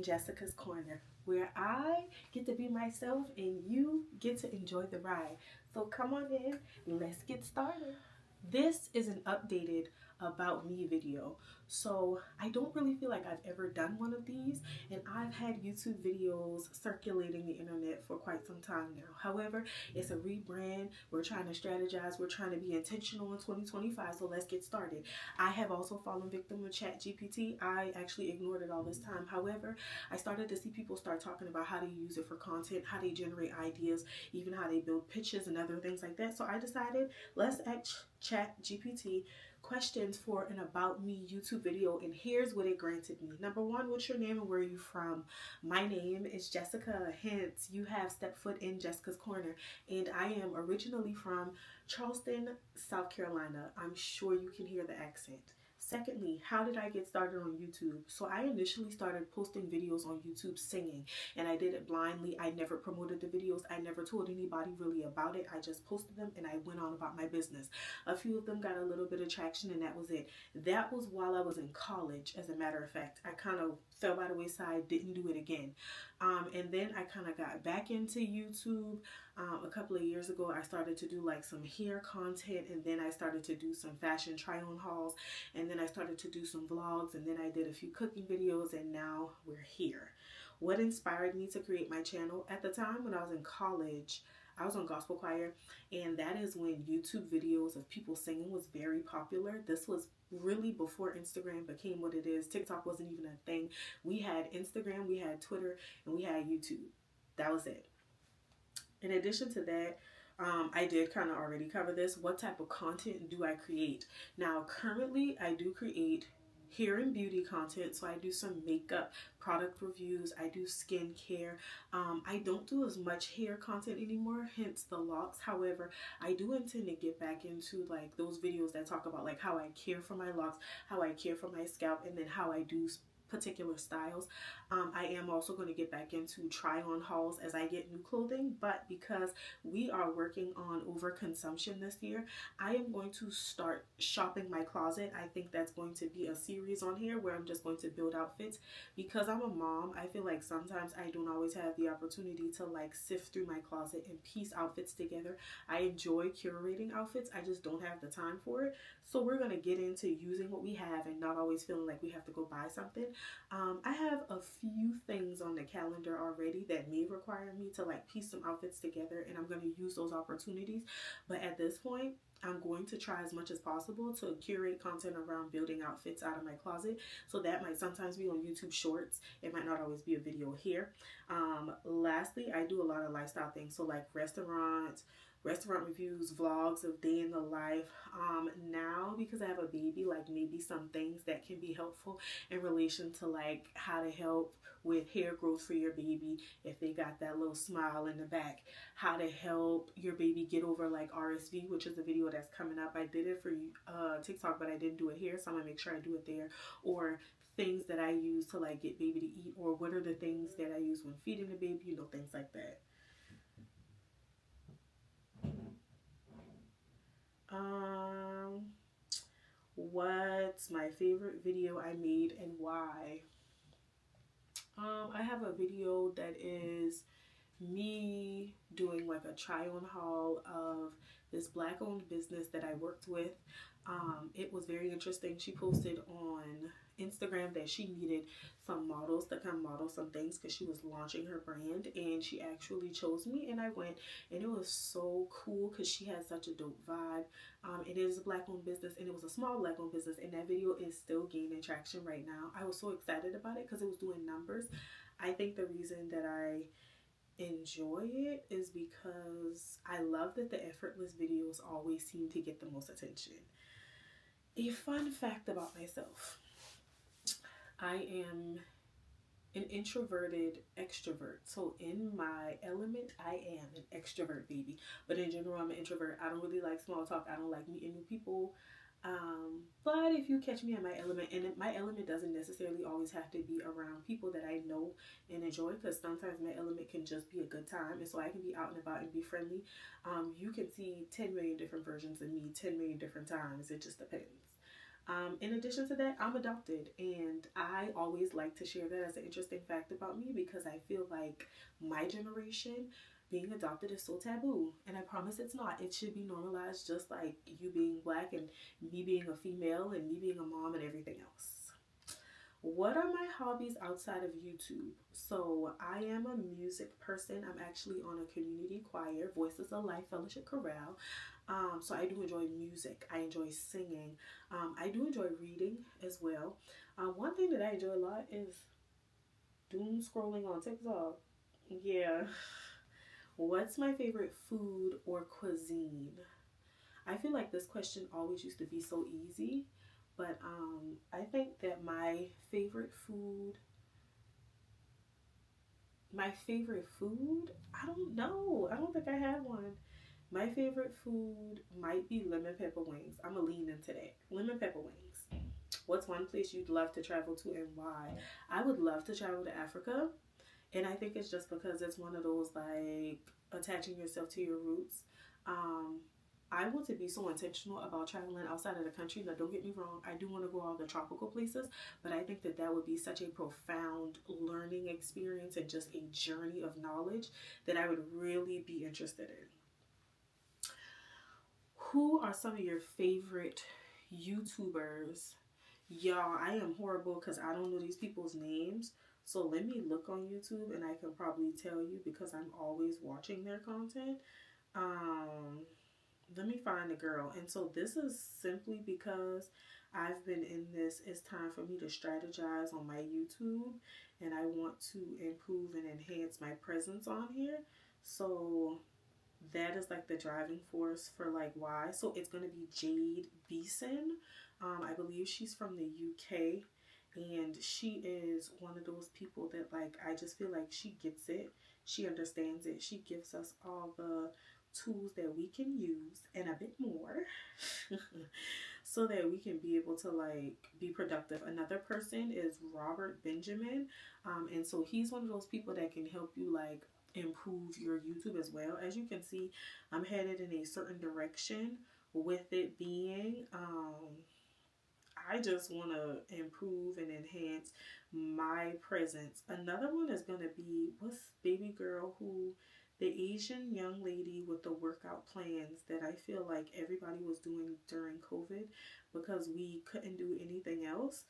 in Jessica's Corner, where I get to be myself and you get to enjoy the ride. So come on in, let's get started. This is an updated about me video. So I don't really feel like I've ever done one of these, and I've had YouTube videos circulating the internet for quite some time now. However, it's a rebrand. We're trying to strategize. We're trying to be intentional in 2025. So let's get started. I have also fallen victim of ChatGPT. I actually ignored it all this time. However, I started to see people start talking about how to use it for content, how they generate ideas, even how they build pitches and other things like that. So I decided, let's ask ChatGPT questions for an about me YouTube video, and here's what it granted me. Number one, what's your name and where are you from? My name is Jessica, hence you have stepped foot in Jessica's Corner, and I am originally from Charleston, South Carolina. I'm sure you can hear the accent. Secondly, how did I get started on YouTube? So I initially started posting videos on YouTube singing, and I did it blindly. I never promoted the videos. I never told anybody really about it. I just posted them and I went on about my business. A few of them got a little bit of traction and that was it. That was while I was in college, as a matter of fact. I kind of fell by the wayside, didn't do it again. And then I kind of got back into YouTube. A couple of years ago, I started to do like some hair content, and then I started to do some fashion try-on hauls, and then I started to do some vlogs, and then I did a few cooking videos, and now we're here. What inspired me to create my channel? At the time when I was in college, I was on gospel choir, and that is when YouTube videos of people singing was very popular. This was really before Instagram became what it is. TikTok wasn't even a thing. We had Instagram, we had Twitter, and we had YouTube. That was it. In addition to that, I did kind of already cover this. What type of content do I create? Now, currently, I do create hair and beauty content. So I do some makeup, product reviews. I do skincare. I don't do as much hair content anymore, hence the locks. However, I do intend to get back into like those videos that talk about like how I care for my locks, how I care for my scalp, and then how I do particular styles. I am also going to get back into try-on hauls as I get new clothing, but because we are working on overconsumption this year, I am going to start shopping my closet. I think that's going to be a series on here where I'm just going to build outfits. Because I'm a mom, I feel like sometimes I don't always have the opportunity to like sift through my closet and piece outfits together. I enjoy curating outfits, I just don't have the time for it. So we're going to get into using what we have and not always feeling like we have to go buy something. I have a few things on the calendar already that may require me to like piece some outfits together, and I'm going to use those opportunities. But at this point, I'm going to try as much as possible to curate content around building outfits out of my closet. So that might sometimes be on YouTube Shorts. It might not always be a video here. Lastly, I do a lot of lifestyle things. So like restaurant reviews, vlogs of day in the life. Now because I have a baby, like maybe some things that can be helpful in relation to like how to help with hair growth for your baby if they got that little smile in the back, how to help your baby get over like RSV, which is a video that's coming up. I did it for TikTok, but I didn't do it here, so I'm gonna make sure I do it there. Or things that I use to like get baby to eat, or what are the things that I use when feeding the baby, you know, things like that. What's my favorite video I made and why? I have a video that is me doing like a try-on haul of this black-owned business that I worked with. It was very interesting. She posted on Instagram that she needed some models to come model some things because she was launching her brand, and she actually chose me, and I went, and it was so cool because she had such a dope vibe. It is a black-owned business, and it was a small black-owned business, and that video is still gaining traction right now. I was so excited about it because it was doing numbers. I think the reason that I enjoy it is because I love that the effortless videos always seem to get the most attention. A fun fact about myself: I am an introverted extrovert. So in my element, I am an extrovert baby. But in general, I'm an introvert. I don't really like small talk. I don't like meeting new people. But if you catch me in my element, and my element doesn't necessarily always have to be around people that I know and enjoy, because sometimes my element can just be a good time, and so I can be out and about and be friendly. You can see 10 million different versions of me 10 million different times. It just depends. In addition to that, I'm adopted, and I always like to share that as an interesting fact about me because I feel like my generation being adopted is so taboo, and I promise it's not. It should be normalized, just like you being black and me being a female and me being a mom and everything else. What are my hobbies outside of YouTube? So I am a music person. I'm actually on a community choir, Voices of Life Fellowship Chorale. So I do enjoy music. I enjoy singing. I do enjoy reading as well. One thing that I enjoy a lot is doom scrolling on TikTok. Yeah. What's my favorite food or cuisine? I feel like this question always used to be so easy, but I think that my favorite food, I don't know. I don't think I have one. My favorite food might be lemon pepper wings. I'm gonna lean into that. Lemon pepper wings. What's one place you'd love to travel to and why? I would love to travel to Africa, and I think it's just because it's one of those like attaching yourself to your roots. Um, I want to be so intentional about traveling outside of the country. Now, don't get me wrong, I do want to go all the tropical places, but I think that that would be such a profound learning experience and just a journey of knowledge that I would really be interested in. Who are some of your favorite YouTubers? Y'all, I am horrible because I don't know these people's names. So let me look on YouTube and I can probably tell you because I'm always watching their content. Um, Let me find the girl. And so this is simply because I've been in this. It's time for me to strategize on my YouTube and I want to improve and enhance my presence on here. So that is like the driving force for like why. So it's going to be Jade Beeson. I believe she's from the UK, and she is one of those people that like I just feel like she gets it. She understands it. She gives us all the tools that we can use and a bit more so that we can be able to like be productive. Another person is Robert Benjamin, and so he's one of those people that can help you like improve your YouTube as well. As you can see, I'm headed in a certain direction with it being I just want to improve and enhance my presence. Another one is going to be, what's baby girl who, the Asian young lady with the workout plans that I feel like everybody was doing during COVID because we couldn't do anything else.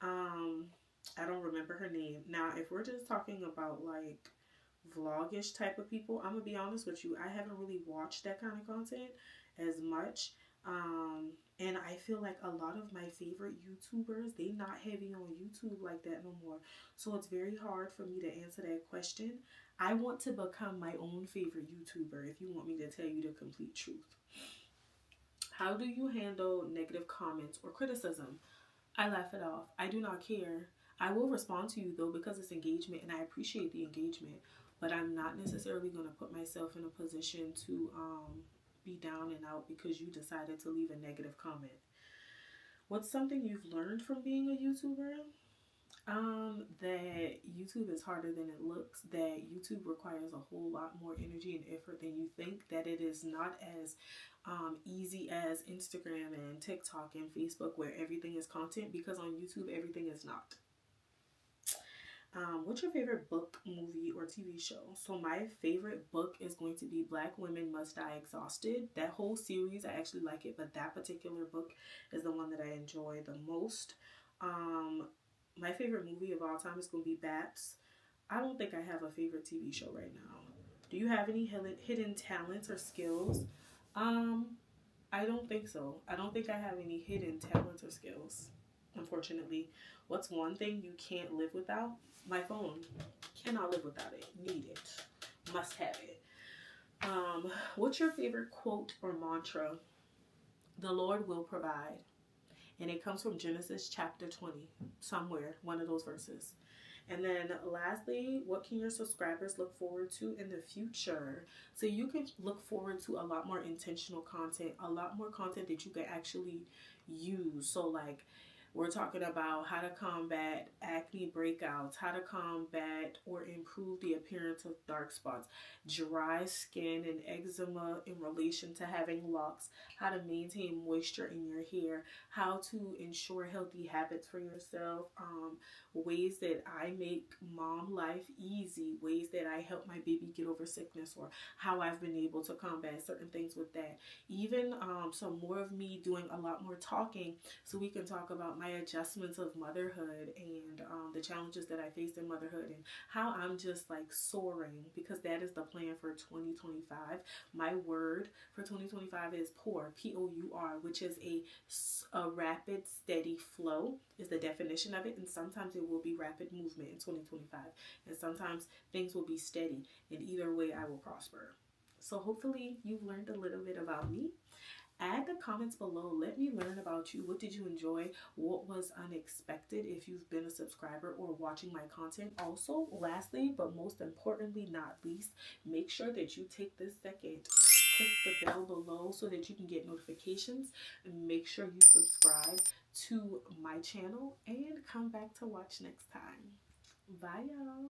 Um, I don't remember her name. Now, if we're just talking about like vlogish type of people, I'm gonna be honest with you, I haven't really watched that kind of content as much. And I feel like a lot of my favorite YouTubers, they not heavy on YouTube like that no more. So it's very hard for me to answer that question. I want to become my own favorite YouTuber if you want me to tell you the complete truth. How do you handle negative comments or criticism? I laugh it off. I do not care. I will respond to you though because it's engagement and I appreciate the engagement, but I'm not necessarily going to put myself in a position to be down and out because you decided to leave a negative comment. What's something you've learned from being a YouTuber? That YouTube is harder than it looks, that YouTube requires a whole lot more energy and effort than you think, that it is not as easy as Instagram and TikTok and Facebook where everything is content, because on YouTube everything is not. What's your favorite book, movie, or TV show? So my favorite book is going to be Black Women Must Die Exhausted. That whole series, I actually like it, but that particular book is the one that I enjoy the most. My favorite movie of all time is going to be Baps. I don't think I have a favorite TV show right now. Do you have any hidden talents or skills? I don't think so. I don't think I have any hidden talents or skills, unfortunately. What's one thing you can't live without? My phone. Cannot live without it. Need it. Must have it. What's your favorite quote or mantra? The Lord will provide. And it comes from Genesis chapter 20, somewhere, one of those verses. And then lastly, what can your subscribers look forward to in the future? So you can look forward to a lot more intentional content, a lot more content that you can actually use. So like We're talking about how to combat acne breakouts, how to combat or improve the appearance of dark spots, dry skin and eczema in relation to having locks, how to maintain moisture in your hair, how to ensure healthy habits for yourself, ways that I make mom life easy, ways that I help my baby get over sickness, or how I've been able to combat certain things with that. Even some more of me doing a lot more talking so we can talk about my adjustments of motherhood and the challenges that I faced in motherhood and how I'm just like soaring, because that is the plan for 2025. My word for 2025 is pour, Pour, which is a rapid, steady flow is the definition of it. And sometimes it will be rapid movement in 2025. And sometimes things will be steady. And either way, I will prosper. So hopefully you've learned a little bit about me. Add the comments below. Let me learn about you. What did you enjoy? What was unexpected if you've been a subscriber or watching my content? Also, lastly, but most importantly, not least, make sure that you take this second, click the bell below so that you can get notifications, and make sure you subscribe to my channel and come back to watch next time. Bye, y'all.